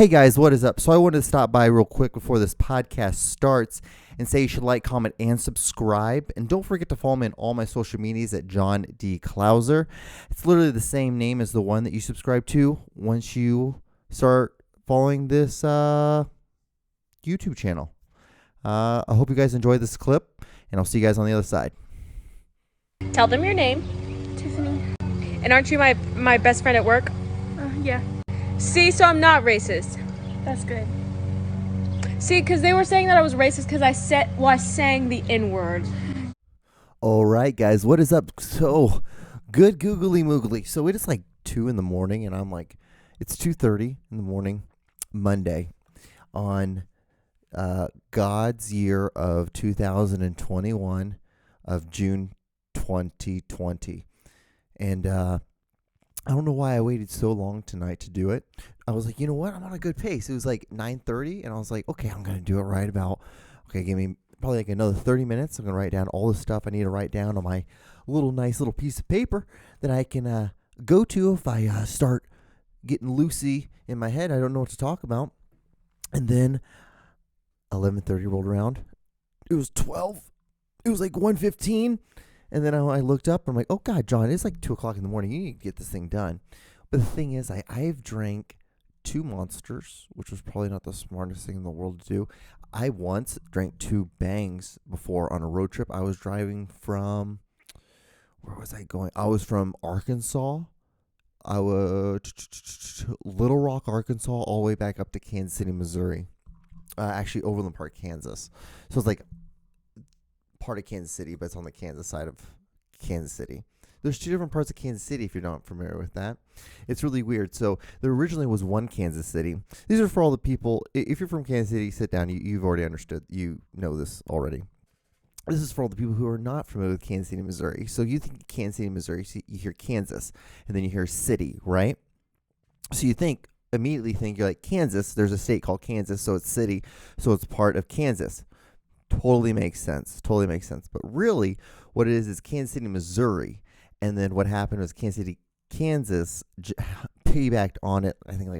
Hey guys, what is up? So I wanted to stop by real quick before this podcast starts and say you should like, comment, and subscribe. And don't forget to follow me on all my social medias at John D. Klauser. It's literally the same name as the one that you subscribe to once you start following this YouTube channel. I hope you guys enjoy this clip, and I'll see you guys on the other side. Tell them your name. Tiffany. And aren't you my best friend at work? Yeah, See, so I'm not racist. that's good. See, because they were saying that I was racist because I sang the N-word. All right, guys, what is up? So, good googly moogly. So it is like 2 in the morning, and I'm like, it's 2:30 in the morning, Monday, on God's year of 2021 of June 2020. And I don't know why I waited so long tonight to do it. I was like, you know what? I'm on a good pace. It was like 9:30, and I was like, okay, I'm going to do it right about, okay, give me probably like another 30 minutes. I'm going to write down all the stuff I need to write down on my nice little piece of paper that I can go to if I start getting loosey in my head. I don't know what to talk about. And then 11:30 rolled around. It was 12. It was like 1:15. And then I looked up. I'm like, oh, God, John, it's like 2 o'clock in the morning. You need to get this thing done. But the thing is, I've drank 2 Monsters, which was probably not the smartest thing in the world to do. I once drank 2 Bangs before on a road trip. I was driving from, where was I going? I was from Arkansas. I was Little Rock, Arkansas, all the way back up to Kansas City, Missouri. Actually, Overland Park, Kansas. So it's like part of Kansas City, but it's on the Kansas side of Kansas City. There's 2 different parts of Kansas City if you're not familiar with that. It's really weird. So there originally was one Kansas City. These are for all the people. If you're from Kansas City, sit down. You've already understood. You know this already. This is for all the people who are not familiar with Kansas City, Missouri. So you think Kansas City, Missouri, so you hear Kansas, and then you hear city, right? So you immediately think you're like Kansas. There's a state called Kansas, so it's city, so it's part of Kansas. Totally makes sense. But really, what it is Kansas City, Missouri. And then what happened was Kansas City, Kansas piggybacked on it, I think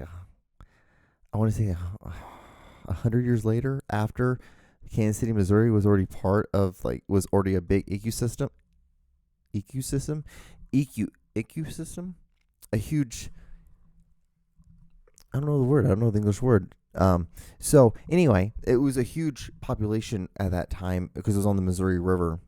I want to say 100 years later, after Kansas City, Missouri was already was already a big ecosystem, a huge, I don't know the word, I don't know the English word. So anyway, it was a huge population at that time because it was on the Missouri River.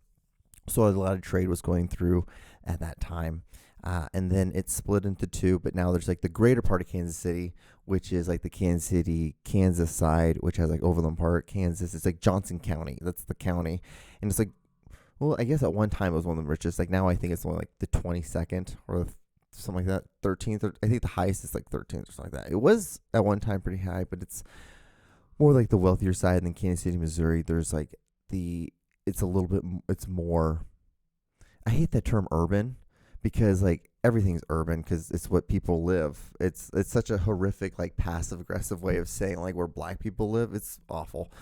So a lot of trade was going through at that time. And then it split into 2, but now there's like the greater part of Kansas City, which is like the Kansas City, Kansas side, which has like Overland Park, Kansas. It's like Johnson County. That's the county. And it's like, well, I guess at one time it was one of the richest. Like now I think it's only like the 22nd or something like that, 13th. I think the highest is like 13th or something like that. It was at one time pretty high, but it's more like the wealthier side than Kansas City, Missouri. There's like it's more, I hate that term urban, because like everything's urban because it's what people live. It's such a horrific, like passive aggressive way of saying like where black people live. It's awful.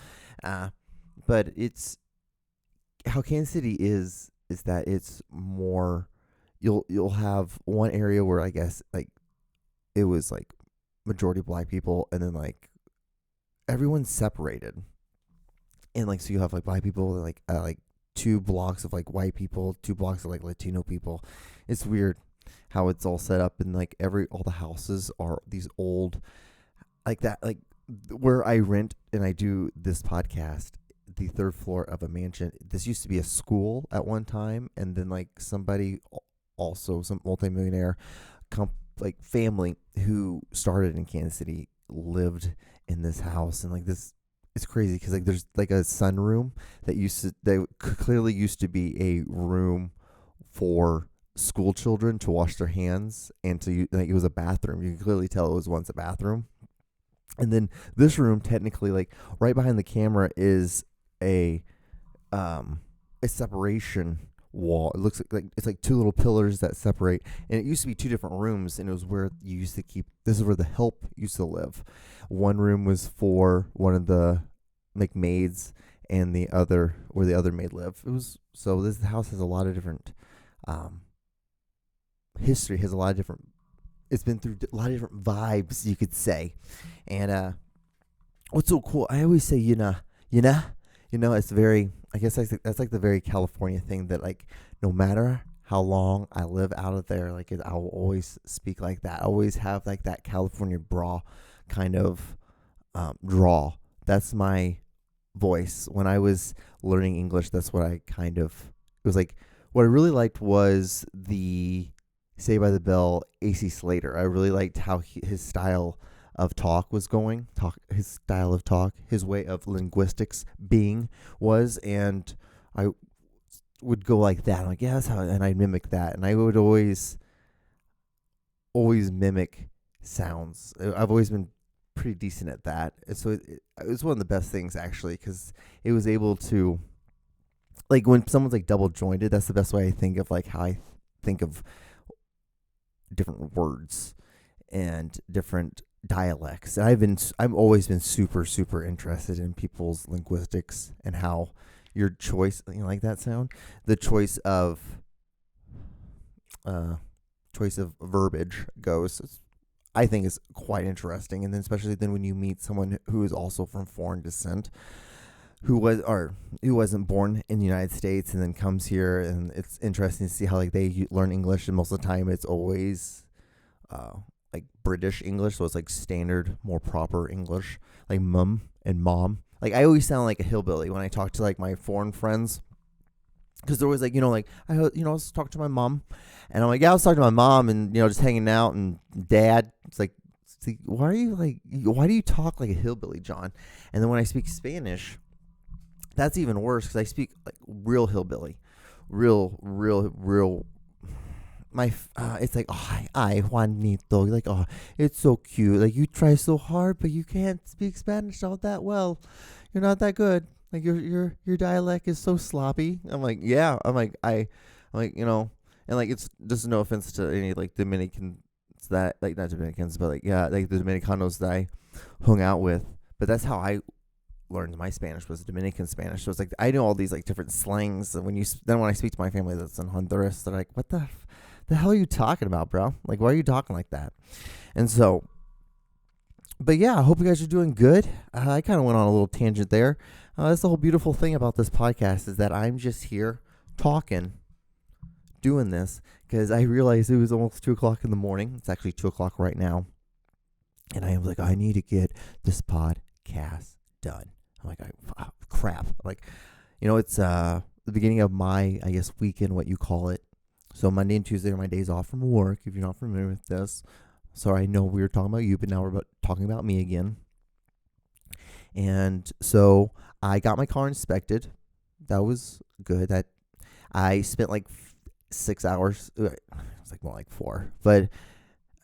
But it's how Kansas City is that it's more, you'll have one area where I guess like it was like majority black people, and then like everyone's separated. And like, so you have like black people, like 2 blocks of like white people, 2 blocks of like Latino people. It's weird how it's all set up, and like all the houses are these old, like that, like where I rent and I do this podcast, the 3rd floor of a mansion. This used to be a school at one time, and then like somebody, also some multimillionaire like family who started in Kansas City lived in this house, and like this. It's crazy because like there's like a sunroom that clearly used to be a room for school children to wash their hands, and like it was a bathroom. You can clearly tell it was once a bathroom. And then this room, technically, like right behind the camera, is a separation wall. It looks like it's like 2 little pillars that separate, and it used to be 2 different rooms, and it was where you used to keep. This is where the help used to live. One room was for one of the like maids, and the other where the other maid lived. This house has a lot of different history, has a lot of different it's been through a lot of different vibes, you could say. And what's so cool? I always say, you know. It's very. I guess that's like the very California thing that like no matter how long I live out of there, like I will always speak like that. I always have like that California bra kind of draw. That's my voice. When I was learning English, that's what I kind of. It was like what I really liked was the Say by the Bell AC Slater. I really liked how his style of talk was going. His style of talk, his way of linguistics being was, and I would go like that. I'm like, yeah, that's how, and I mimic that, and I would always mimic sounds. I've always been pretty decent at that. And so it was one of the best things actually because it was able to, like when someone's like double jointed, that's the best way I think of like how I think of different words and different dialects. And I've always been super interested in people's linguistics and how your choice, like that sound, the choice of verbiage goes. I think is quite interesting, and then especially then when you meet someone who is also from foreign descent, who wasn't born in the United States and then comes here, and it's interesting to see how like they learn English, and most of the time it's always like British English, so it's like standard, more proper English, like mum and mom. Like I always sound like a hillbilly when I talk to like my foreign friends. Because they're always like, like, I was talking to my mom. And I'm like, yeah, I was talking to my mom and, just hanging out. And dad, it's like, why do you talk like a hillbilly, John? And then when I speak Spanish, that's even worse because I speak like real hillbilly. Real. It's like, oh, ay, Juanito. Like, oh, it's so cute. Like, you try so hard, but you can't speak Spanish all that well. You're not that good. Like your dialect is so sloppy. I'm like, yeah. I'm like, and like it's just no offense to any like Dominicans that like not Dominicans, but like yeah, like the Dominicanos that I hung out with. But that's how I learned my Spanish was Dominican Spanish. So it's like I know all these like different slangs. And when I speak to my family that's in Honduras, they're like, what the hell are you talking about, bro? Like, why are you talking like that? And so. But yeah, I hope you guys are doing good. I kind of went on a little tangent there. That's the whole beautiful thing about this podcast is that I'm just here talking, doing this, because I realized it was almost 2 o'clock in the morning. It's actually 2 o'clock right now. And I was like, I need to get this podcast done. I'm like, crap. I'm like, it's the beginning of my, I guess, weekend, what you call it. So Monday and Tuesday are my days off from work, if you're not familiar with this. Sorry, I know we were talking about you, but now we're talking about me again. And so I got my car inspected. That was good. That I spent like 6 hours. It was like more like 4. But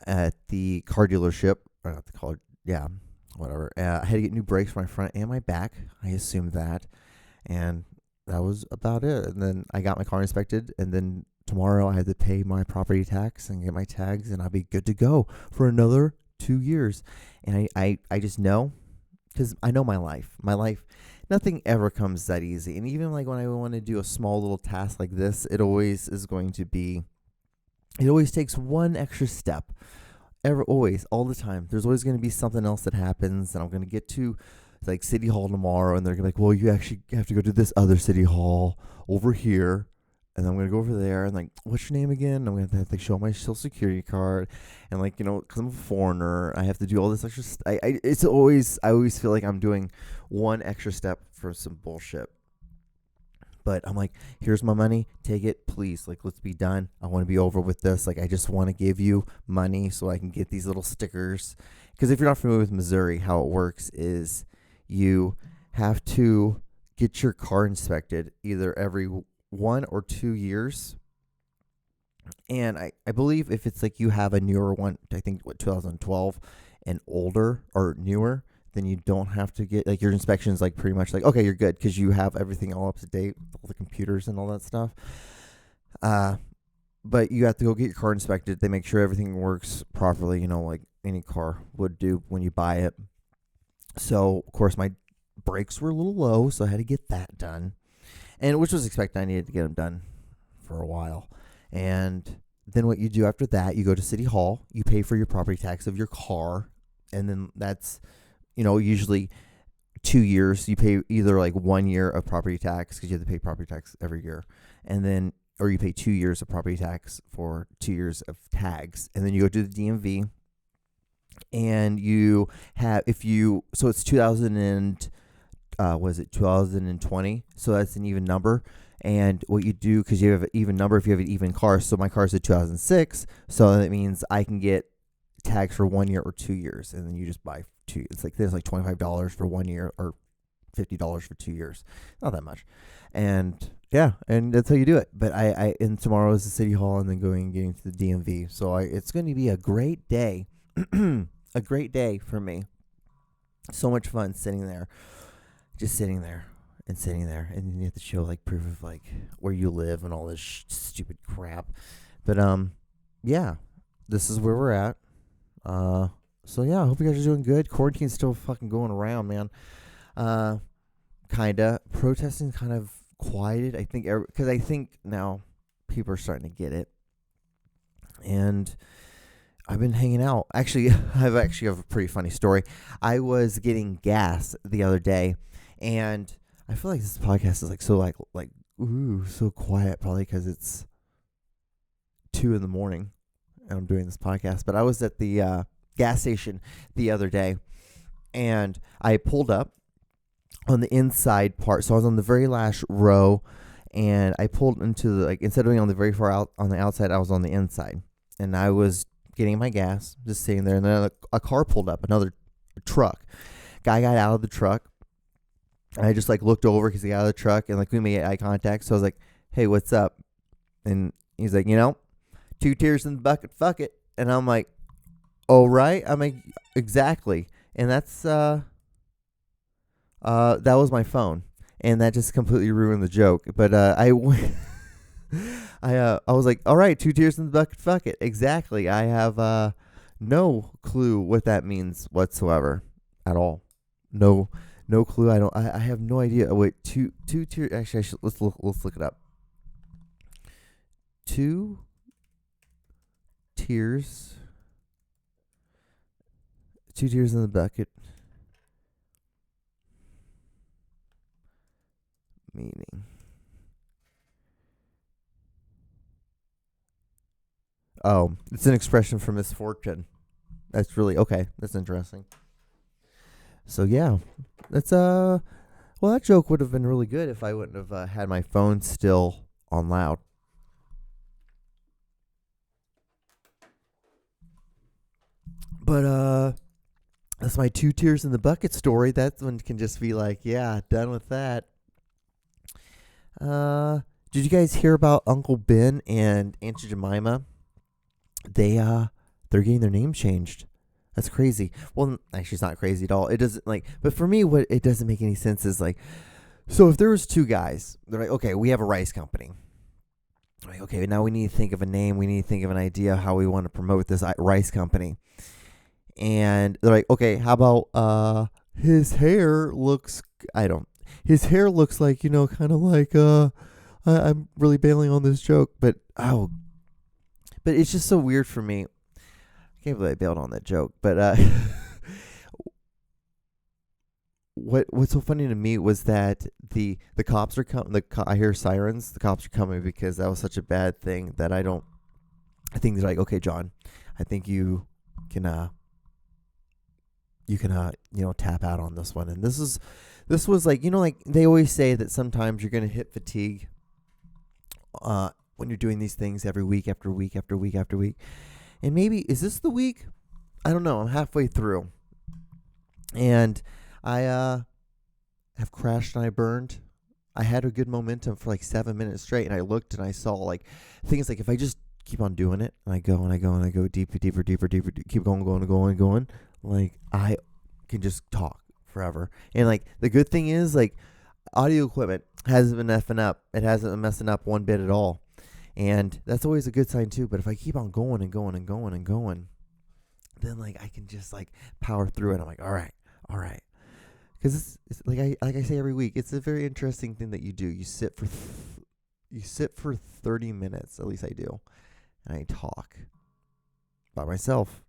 at the car dealership, or not the car, yeah, whatever. I had to get new brakes for my front and my back. I assumed that, and that was about it. And then I got my car inspected, and then tomorrow I had to pay my property tax and get my tags, and I'll be good to go for another 2 years. And I just know, because I know my life. My life, nothing ever comes that easy. And even like when I want to do a small little task like this, it always takes one extra step. Always, all the time. There's always going to be something else that happens, and I'm going to get to like City Hall tomorrow, and they're going to be like, well, you actually have to go to this other City Hall over here. And then I'm going to go over there and like, what's your name again? I'm going to have to show my social security card. And like, because I'm a foreigner, I have to do all this extra I always feel like I'm doing one extra step for some bullshit. But I'm like, here's my money. Take it, please. Like, let's be done. I want to be over with this. Like, I just want to give you money so I can get these little stickers. Because if you're not familiar with Missouri, how it works is you have to get your car inspected either every 1 or 2 years. And I believe if it's like you have a newer one, I think 2012 and older or newer, then you don't have to get like your inspections like pretty much like, okay, you're good because you have everything all up to date, all the computers and all that stuff. But you have to go get your car inspected. They make sure everything works properly, like any car would do when you buy it. So of course my brakes were a little low, so I had to get that done. And which was expected. I needed to get them done for a while. And then what you do after that, you go to City Hall, you pay for your property tax of your car, and then that's, usually 2 years. You pay either like 1 year of property tax because you have to pay property tax every year, and then or you pay 2 years of property tax for 2 years of tags, and then you go to the DMV, and you have so it's 2000 and was it 2020? So that's an even number. And what you do, because you have an even number if you have an even car. So my car's a 2006, so that means I can get tags for 1 year or 2 years, and then you just buy two. It's like there's like $25 for 1 year or $50 for 2 years. Not that much, and yeah, and that's how you do it. But and tomorrow is the City Hall, and then going and getting to the DMV. So it's going to be a great day, a great day for me. So much fun sitting there, just sitting there. And sitting there, and then you have to show like proof of like where you live and all this stupid crap. But yeah, this is where we're at. So yeah, I hope you guys are doing good. Quarantine's still fucking going around, man. Kinda protesting kind of quieted. I think because I think now people are starting to get it, and I've been hanging out. Actually, I have a pretty funny story. I was getting gas the other day, and I feel like this podcast is so quiet, probably because it's 2 a.m. and I'm doing this podcast. But I was at the gas station the other day, and I pulled up on the inside part. So I was on the very last row, and I pulled into instead of being on the very far out on the outside, I was on the inside, and I was getting my gas, just sitting there, and then a car pulled up, another truck. Guy got out of the truck. I just looked over because he got out of the truck, and we made eye contact. So I was like, "Hey, what's up?" And he's like, 2 tears in the bucket, fuck it. And I'm like, "Oh right." I'm like, "Exactly." And that's that was my phone, and that just completely ruined the joke. But I was like, "All right, 2 tears in the bucket, fuck it." Exactly. I have no clue what that means whatsoever at all. No clue. I have no idea. Wait, two tears. Actually, let's look it up. 2 tears. 2 tears in the bucket. Meaning. Oh, it's an expression for misfortune. That's really okay. That's interesting. So yeah, that's well, that joke would have been really good if I wouldn't have had my phone still on loud. But that's my 2 tears in the bucket story. That one can just be like, yeah, done with that. Did you guys hear about Uncle Ben and Aunt Jemima? They're getting their name changed. That's crazy. Well, actually, it's not crazy at all. It doesn't but for me, what it doesn't make any sense is so if there was 2 guys, they're like, okay, we have a rice company. Like, okay, now we need to think of a name. We need to think of an idea how we want to promote this rice company. And they're like, okay, how about his hair looks, his hair looks like, kind of like, I'm really bailing on this joke, but it's just so weird for me. I can't believe I bailed on that joke, but what's so funny to me was that the cops are coming. I hear sirens. The cops are coming because that was such a bad thing that I think they're like, okay, John, I think you can tap out on this one. And this was they always say that sometimes you're gonna hit fatigue when you're doing these things every week after week after week after week. And maybe, is this the week? I don't know. I'm halfway through. And I have crashed and I burned. I had a good momentum for 7 minutes straight. And I looked and I saw things if I just keep on doing it, and I go and I go and I go deeper, keep going, I can just talk forever. And the good thing is audio equipment hasn't been effing up. It hasn't been messing up one bit at all. And that's always a good sign too. But if I keep on going and going and going and going, then I can just power through it. I'm like, all right. Because it's I say every week, it's a very interesting thing that you do. You sit for 30 minutes, at least I do. and I talk by myself.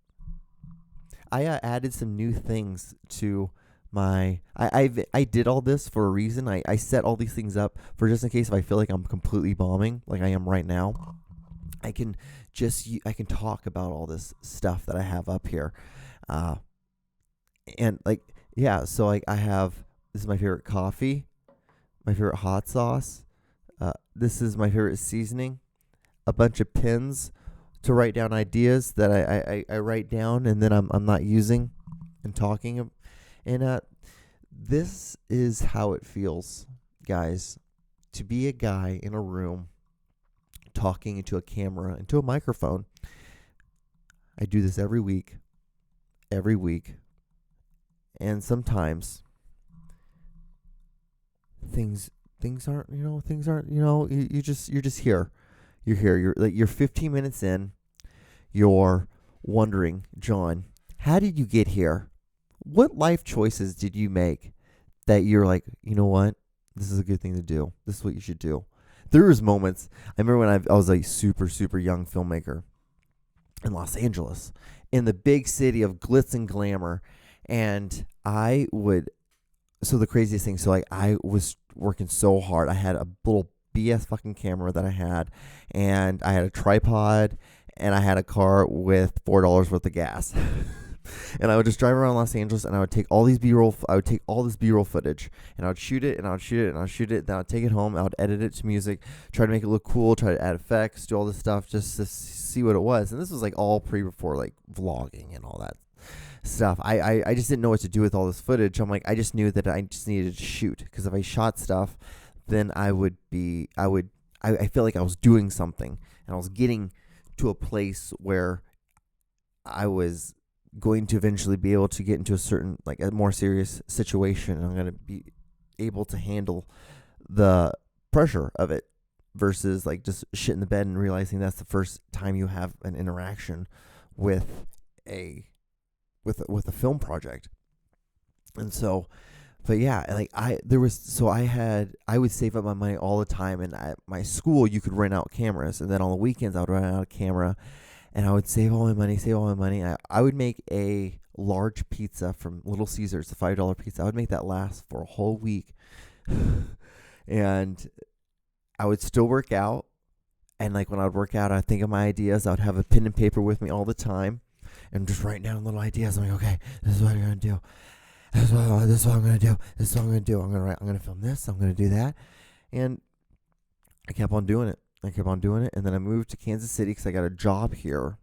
I added some new things to my. I did all this for a reason. I set all these things up for just in case if I feel like I'm completely bombing, like I am right now. I can talk about all this stuff that I have up here, and like yeah. So like I have this is my favorite coffee, my favorite hot sauce. This is my favorite seasoning. A bunch of pins to write down ideas that I write down and then I'm not using and talking. And this is how it feels, guys, to be a guy in a room talking into a camera, into a microphone. I do this every week. And sometimes things aren't, you're just here. You're here. You're 15 minutes in. You're wondering, John, how did you get here? What life choices did you make that you're like, you know what? This is a good thing to do. This is what you should do. There was moments. I remember when I was a super, super young filmmaker in Los Angeles, in the big city of glitz and glamour. And so the craziest thing, so like I was working so hard. I had a little BS fucking camera that I had, and I had a tripod, and I had a car with $4 worth of gas. And I would just drive around Los Angeles, and I would take all these B-roll. I would take all this B-roll footage, and I would shoot it, and I would shoot it, and I would shoot it. Then I would take it home. I would edit it to music, try to make it look cool, try to add effects, do all this stuff just to see what it was. And this was like all before like vlogging and all that stuff. I just didn't know what to do with all this footage. I'm like, I just knew that I just needed to shoot, because if I shot stuff, then I feel like I was doing something, and I was getting to a place where I was going to eventually be able to get into a certain, like a more serious situation, and I'm going to be able to handle the pressure of it versus like just shit in the bed and realizing that's the first time you have an interaction with a film project. And so, but yeah, like I would save up my money all the time, and at my school you could rent out cameras, and then on the weekends I would rent out a camera, and I would save all my money. I would make a large pizza from Little Caesars, the $5 pizza. I would make that last for a whole week. And I would still work out. And like when I would work out, I'd think of my ideas. I would have a pen and paper with me all the time and just write down little ideas. I'm like, okay, this is what I'm going to do. This is what I'm going to do. This is what I'm going to do. I'm going to film this. I'm going to do that. And I kept on doing it. And then I moved to Kansas City because I got a job here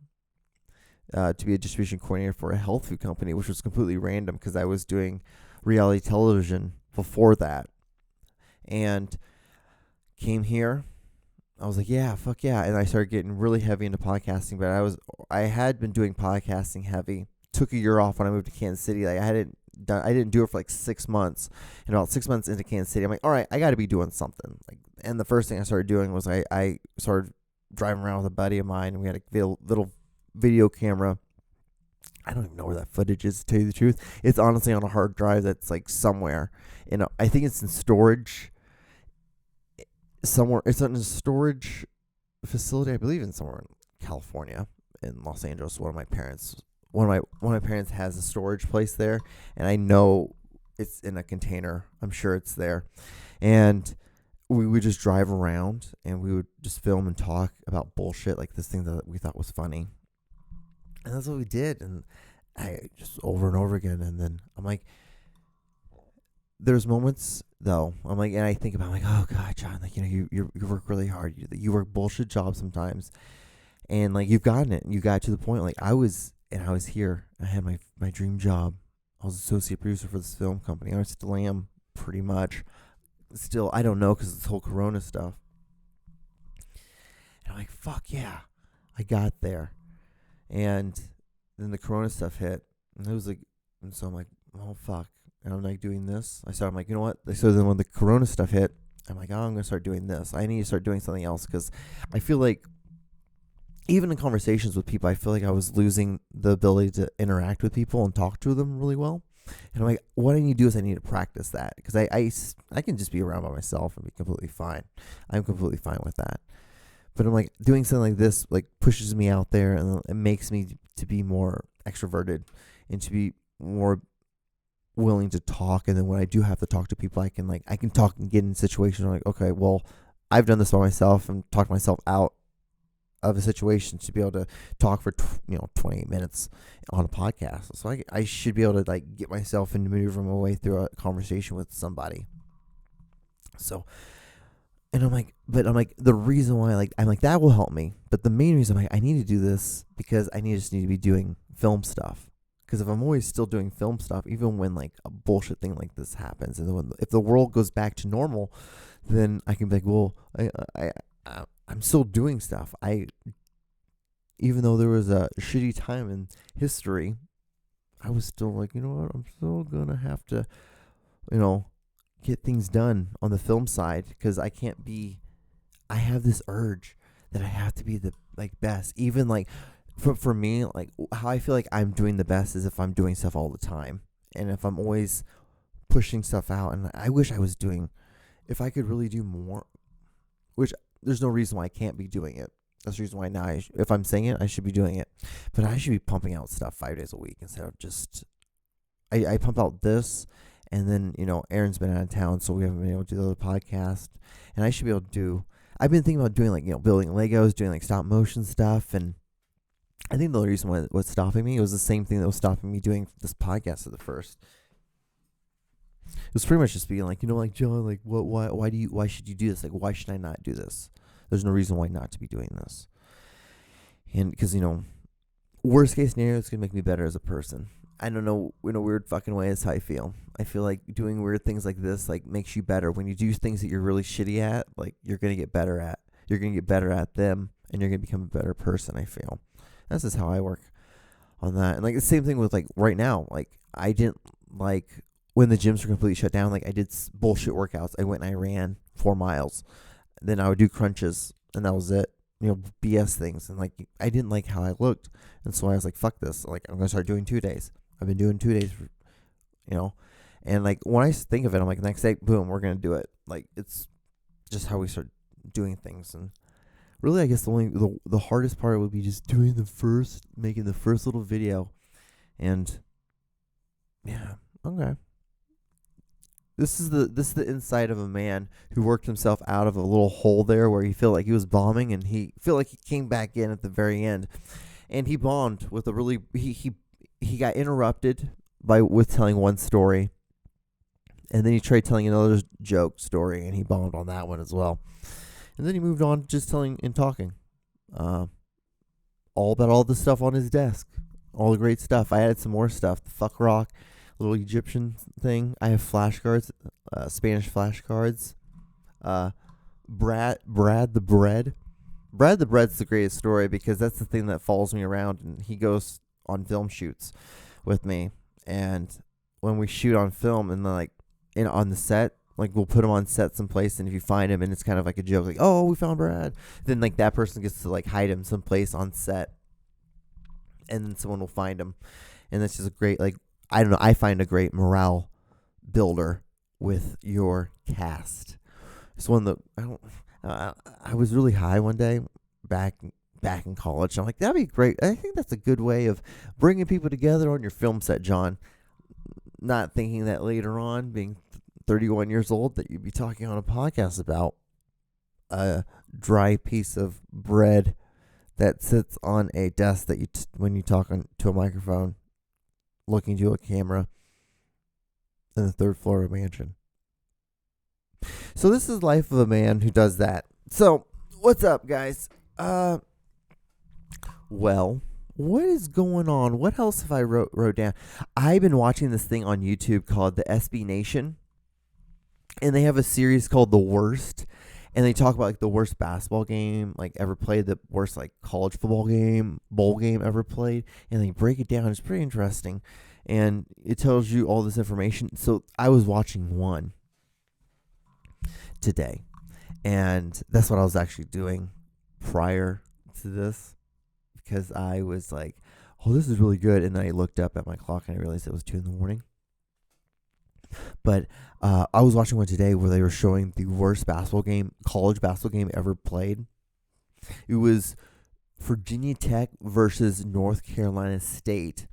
to be a distribution coordinator for a health food company, which was completely random because I was doing reality television before that. And came here. I was like, yeah, fuck yeah. And I started getting really heavy into podcasting, but I had been doing podcasting heavy. Took a year off when I moved to Kansas City. Like I didn't do it for like 6 months. And about 6 months into Kansas City, I'm like, all right, I got to be doing something. Like, and the first thing I started doing was I started driving around with a buddy of mine, and we had a little video camera. I don't even know where that footage is, to tell you the truth. It's honestly on a hard drive that's like somewhere. I think it's in storage somewhere. It's in a storage facility, I believe, in somewhere in California, in Los Angeles. One of my parents has a storage place there, and I know it's in a container. I'm sure it's there. And we would just drive around, and we would just film and talk about bullshit, like this thing that we thought was funny. And that's what we did. And I just over and over again. And then I'm like, there's moments though. I'm like, and I think about, like, oh God, John, like, you work really hard. You work bullshit jobs sometimes, and like you've gotten it. And you got to the point. Like I was here. I had my dream job. I was associate producer for this film company. I still am, pretty much. Still, I don't know, because this whole Corona stuff. And I'm like, fuck yeah, I got there. And then the Corona stuff hit, and it was like, and so I'm like, oh fuck. And I'm like doing this. I'm like, you know what? So then when the Corona stuff hit, I'm like, oh, I'm gonna start doing this. I need to start doing something else, because I feel like even in conversations with people, I feel like I was losing the ability to interact with people and talk to them really well. And I'm like, what I need to do is I need to practice that, because I can just be around by myself and be completely fine. I'm completely fine with that. But I'm like, doing something like this like pushes me out there, and it makes me to be more extroverted and to be more willing to talk. And then when I do have to talk to people, I can talk and get in situations where I'm like, okay, well, I've done this by myself and talked myself out of a situation to be able to talk for 28 minutes on a podcast. So I should be able to like get myself and maneuver my way through a conversation with somebody. So, and I'm like the reason why I'm like that will help me, but the main reason I need to do this because just need to be doing film stuff. Because if I'm always still doing film stuff, even when like a bullshit thing like this happens, and then if the world goes back to normal, then I can be like, well, I'm still doing stuff. Even though there was a shitty time in history, I was still like, you know what, I'm still gonna have to, get things done on the film side because I can't be. I have this urge that I have to be the best, even like. For me, like how I feel like I'm doing the best is if I'm doing stuff all the time, and if I'm always pushing stuff out. And I wish I was doing, if I could really do more, which there's no reason why I can't be doing it. That's the reason why now, if I'm saying it, I should be doing it. But I should be pumping out stuff 5 days a week instead of just, I pump out this, and then, Aaron's been out of town, so we haven't been able to do the other podcast. And I should be able to do, I've been thinking about doing building Legos, doing like stop motion stuff. And I think the only reason why what's stopping me was the same thing that was stopping me doing this podcast at the first. It was pretty much just being like, like John, like why should you do this? Like, why should I not do this? There's no reason why not to be doing this. And because, worst case scenario, it's going to make me better as a person. I don't know, in a weird fucking way, that's how I feel. I feel like doing weird things like this, like, makes you better. When you do things that you're really shitty at, like, you're going to get better at. You're going to get better at them, and you're going to become a better person, I feel. That's just how I work on that. And, like, the same thing with, like, right now. Like, I didn't, like, when the gyms were completely shut down, like, I did bullshit workouts. I went and I ran 4 miles. Then I would do crunches, and that was it. BS things. And, like, I didn't like how I looked. And so I was like, fuck this. Like, I'm going to start doing 2 days. I've been doing 2 days, And, like, when I think of it, I'm like, next day, boom, we're going to do it. Like, it's just how we start doing things. And really, I guess the hardest part would be just making the first little video. And, yeah, okay. This is the insight of a man who worked himself out of a little hole there where he felt like he was bombing, and he felt like he came back in at the very end, and he bombed with a really he got interrupted with telling one story, and then he tried telling another joke story, and he bombed on that one as well, and then he moved on to just telling and talking, all about all the stuff on his desk, all the great stuff. I added some more stuff, the fuck rock. Little Egyptian thing. I have flashcards, Spanish flashcards. Brad the Bread. Brad the Bread's the greatest story because that's the thing that follows me around, and he goes on film shoots with me. And when we shoot on film and on the set, like we'll put him on set someplace, and if you find him and it's kind of like a joke, like, oh, we found Brad, then like that person gets to like hide him someplace on set, and then someone will find him, and that's just a great like. I don't know. I find a great morale builder with your cast. It's one that I was really high one day back in college. I'm like, that'd be great. I think that's a good way of bringing people together on your film set, John. Not thinking that later on, being 31 years old, that you'd be talking on a podcast about a dry piece of bread that sits on a desk that when you talk to a microphone, looking to a camera in the 3rd floor of a mansion. So this is life of a man who does that. So what's up, guys? Well, what is going on? What else have I wrote down? I've been watching this thing on YouTube called the SB Nation, and they have a series called The Worst, and they talk about like the worst basketball game like ever played, the worst like college football game, bowl game ever played, and they break it down. It's pretty interesting, and it tells you all this information. So I was watching one today, and that's what I was actually doing prior to this, because I was like, oh, this is really good, and then I looked up at my clock and I realized it was 2 a.m. But I was watching one today where they were showing the worst college basketball game ever played. It was Virginia Tech versus North Carolina State,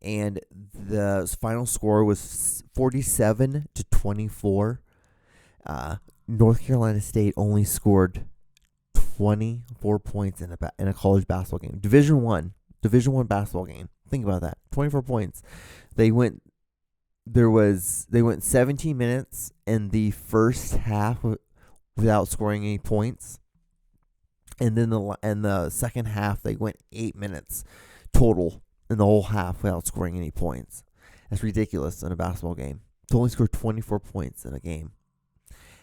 and the final score was 47-24. North Carolina State only scored 24 points in a college basketball game. Division One basketball game. Think about that. 24 points. They went 17 minutes in the first half without scoring any points. And then in the second half they went 8 minutes total in the whole half without scoring any points. That's ridiculous in a basketball game. To only score 24 points in a game.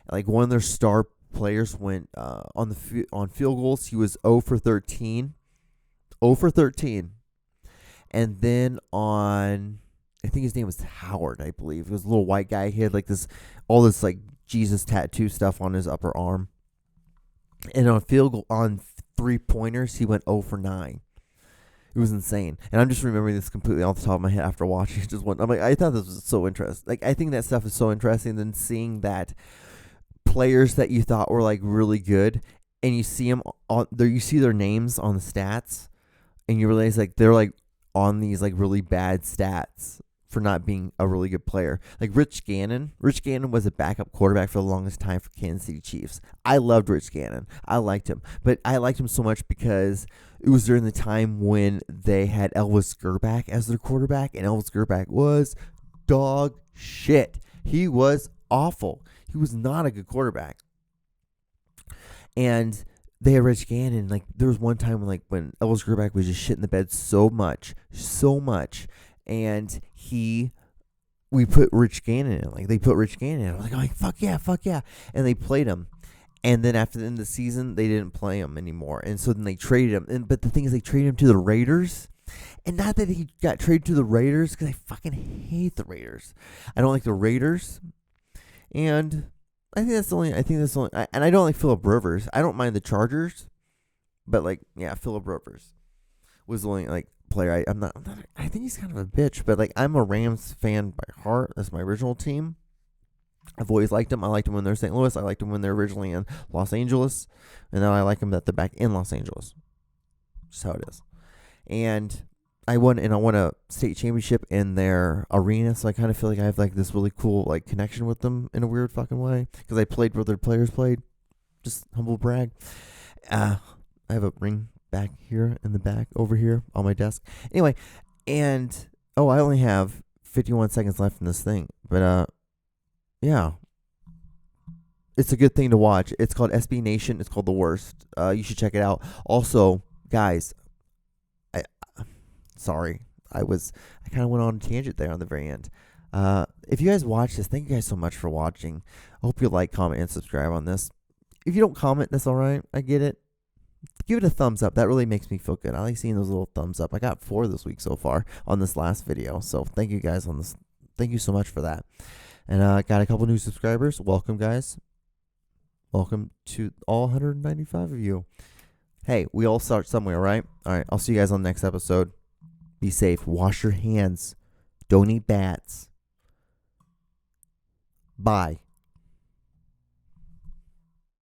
Like, one of their star players went on field goals. He was 0 for 13. 0 for 13. And then I think his name was Howard, I believe. He was a little white guy. He had all this like Jesus tattoo stuff on his upper arm. And on field goal, on 3-pointers, he went 0 for 9. It was insane. And I'm just remembering this completely off the top of my head after watching it. I'm like, I thought this was so interesting. Like, I think that stuff is so interesting. Than seeing that players that you thought were like really good, and you see them on there, you see their names on the stats, and you realize like they're like on these like really bad stats for not being a really good player. Like Rich Gannon. Rich Gannon was a backup quarterback for the longest time for Kansas City Chiefs. I loved Rich Gannon. I liked him. But I liked him so much because it was during the time when they had Elvis Grbac as their quarterback, and Elvis Grbac was dog shit. He was awful. He was not a good quarterback. And they had Rich Gannon. Like, there was one time when Elvis Grbac was just shit in the bed so much, and we put Rich Gannon in. Like, they put Rich Gannon in. I was like, fuck yeah. And they played him. And then after the end of the season, they didn't play him anymore. And so then they traded him. But the thing is, they traded him to the Raiders. And not that he got traded to the Raiders, because I fucking hate the Raiders. I don't like the Raiders. And I think that's the only. And I don't like Phillip Rivers. I don't mind the Chargers. But Phillip Rivers was the only player. I think he's kind of a bitch, but I'm a Rams fan by heart. That's my original team. I've always liked them. I liked them when they're St. Louis. I liked them when they're originally in Los Angeles, and now I like them that they're back in Los Angeles. Just how it is. And I won a state championship in their arena, so I kind of feel like I have this really cool connection with them in a weird fucking way, because I played where their players played. Just humble brag. I have a ring back here in the back over here on my desk. Anyway, and I only have 51 seconds left in this thing, but yeah, it's a good thing to watch. It's called SB Nation. It's called The Worst. You should check it out. Also, guys, sorry, I kind of went on a tangent there on the very end. If you guys watch this, thank you guys so much for watching. I hope you like, comment, and subscribe on this. If you don't comment, that's all right. I get it. Give it a thumbs up. That really makes me feel good. I like seeing those little thumbs up. I got 4 this week so far on this last video. So thank you guys on this. Thank you so much for that. And got a couple new subscribers. Welcome, guys. Welcome to all 195 of you. Hey, we all start somewhere, right? All right. I'll see you guys on the next episode. Be safe. Wash your hands. Don't eat bats. Bye.